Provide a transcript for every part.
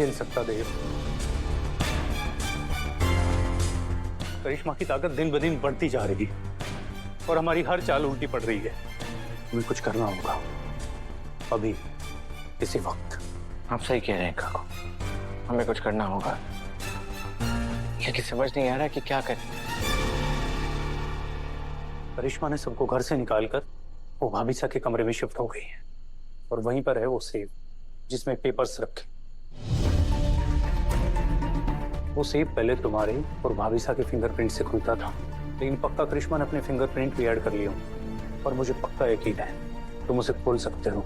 झेल सकता देव। करिश्मा की ताकत दिन ब दिन बढ़ती जा रही है और हमारी हर चाल उल्टी पड़ रही है। हमें कुछ करना होगा अभी, इसी वक्त। आप सही कह रहे हैं काकू, हमें कुछ करना होगा, लेकिन समझ नहीं आ रहा कि क्या करें। करिश्मा ने सबको घर से निकालकर वो भाभीसा के कमरे में शिफ्ट हो गई है और वहीं पर है वो सेफ जिसमें पेपर्स रखे। वो सेफ पहले तुम्हारे और भाभीसा के फिंगरप्रिंट से खुलता था, लेकिन पक्का करिश्मा ने अपने फिंगरप्रिंट भी ऐड कर लिए और मुझे पक्का यकीन है तुम उसे खोल सकते हो।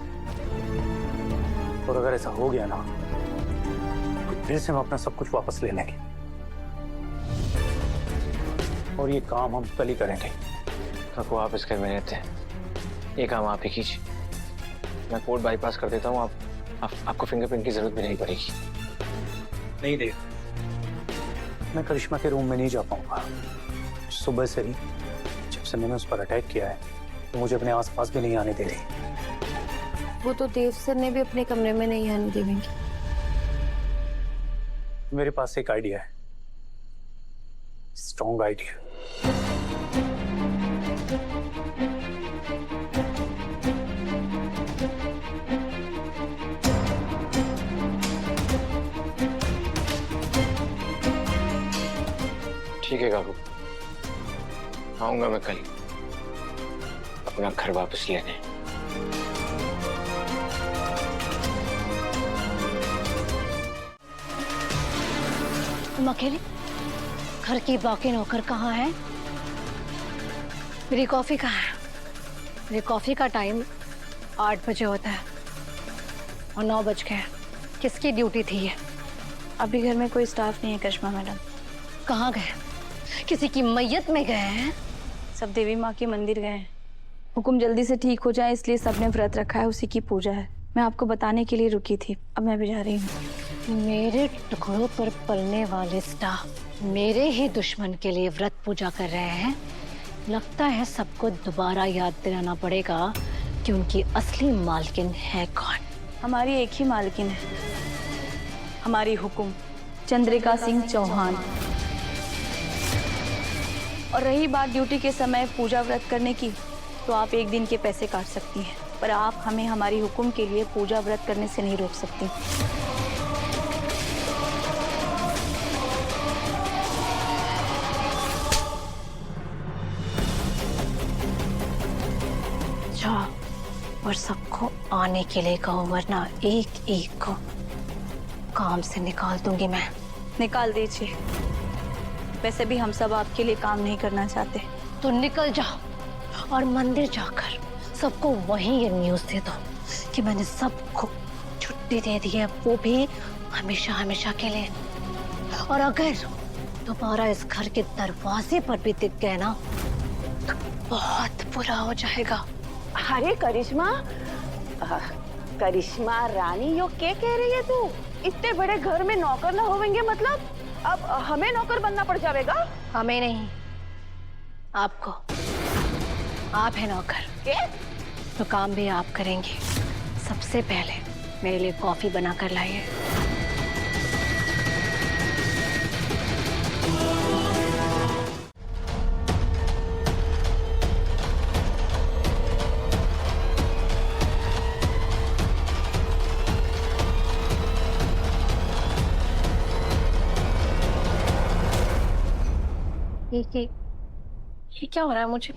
और अगर ऐसा हो गया ना तो फिर से हम अपना सब कुछ वापस ले लेंगे और ये काम हम कल ही करेंगे। काकू आप इस घर में रहते हैं, ये काम आप ही कीजिए, मैं कोर्ट बाईपास कर देता हूँ। आपको फिंगरप्रिंट की जरूरत भी नहीं पड़ेगी। नहीं देव, मैं करिश्मा के रूम में नहीं जा पाऊंगा। सुबह से ही जब से मैंने उस पर अटैक किया है तो मुझे अपने आसपास भी नहीं आने दे रही। वो तो देव सर ने भी अपने कमरे में नहीं आने देंगे। मेरे पास एक आइडिया है, स्ट्रॉन्ग आइडिया। ठीक है काकू, आऊंगा मैं कल अपना घर वापस लेने। तुम अकेले? घर की बाकी नौकर कहाँ है? मेरी कॉफी कहाँ है? मेरी कॉफी का टाइम 8 बजे होता है और 9 बज गए। किसकी ड्यूटी थी ये? अभी घर में कोई स्टाफ नहीं है करिश्मा मैडम। कहाँ गए? किसी की मैयत में गए हैं? सब देवी माँ के मंदिर गए हैं। हुकुम जल्दी से ठीक हो जाए इसलिए सबने व्रत रखा है, उसी की पूजा है। मैं आपको बताने के लिए रुकी थी, अब मैं भी जा रही हूँ। मेरे टुकड़ों पर पलने वाले स्टाफ मेरे ही दुश्मन के लिए व्रत पूजा कर रहे हैं। लगता है सबको दोबारा याद दिलाना पड़ेगा कि उनकी असली मालकिन है कौन। हमारी एक ही मालकिन है, हमारी हुकुम चंद्रिका सिंह चौहान। और रही बात ड्यूटी के समय पूजा व्रत करने की, तो आप एक दिन के पैसे काट सकती हैं, पर आप हमें हमारी हुकुम के लिए पूजा व्रत करने से नहीं रोक सकती। अच्छा, और सबको आने के लिए कहो, वरना एक एक को काम से निकाल दूंगी मैं। निकाल दीजिए, वैसे भी हम सब आपके लिए काम नहीं करना चाहते। तो निकल जाओ और मंदिर जाकर सबको वहीं ये न्यूज़ दे दो कि मैंने सबको छुट्टी दे दी है, वो भी हमेशा हमेशा के लिए। और अगर दोबारा इस घर के दरवाजे पर भी दिख गए ना तो बहुत बुरा हो जाएगा। अरे करिश्मा, करिश्मा रानी यो क्या कह रही है तू? इतने बड़े घर में नौकर ना होवेंगे मतलब अब हमें नौकर बनना पड़ जाएगा? हमें नहीं, आपको। आप है नौकर। क्या? तो काम भी आप करेंगे। सबसे पहले मेरे लिए कॉफी बना कर लाइए। ये क्या हो रहा है मुझे?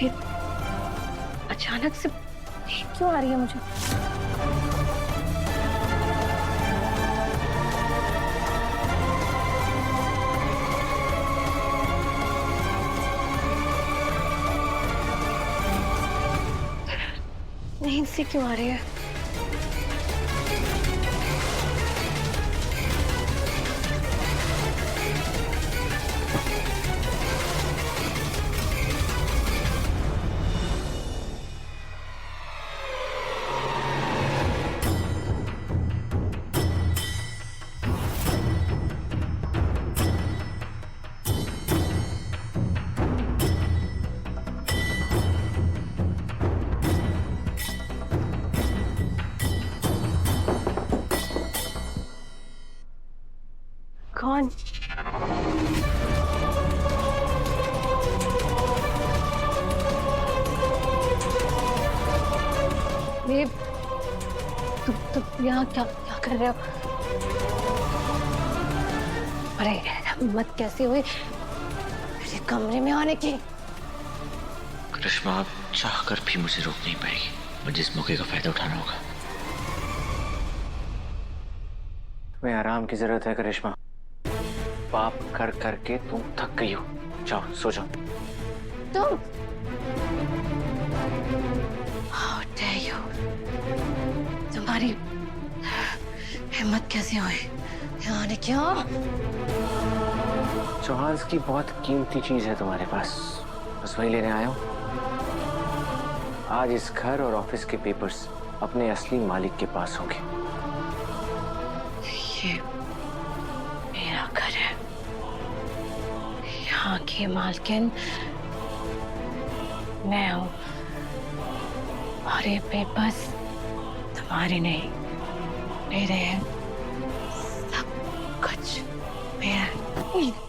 ये अचानक से क्यों आ रही है मुझे? नींद से क्यों आ रही है? कौन? ये तुम यहाँ क्या क्या कर रहे हो? अरे हिम्मत कैसे हुई मेरे कमरे में आने की? करिश्मा, आप चाह कर भी मुझे रोक नहीं पाएगी, मुझे इस मौके का फायदा उठाना होगा। तुम्हें आराम की जरूरत है करिश्मा। पाप कर करके तुम थक गई हो, जाओ सो जाओ। तुम How dare you? तुम्हारी हिम्मत कैसे हुई यहाँ आने की? चौहान की बहुत कीमती चीज है तुम्हारे पास, बस वही लेने आया हूँ। आज इस घर और ऑफिस के पेपर्स अपने असली मालिक के पास होंगे। ये मेरा घर है, यहाँ की मालकिन मैं हूँ और ये पेपर्स तुम्हारे नहीं, मेरे हैं। सब कुछ मेरा।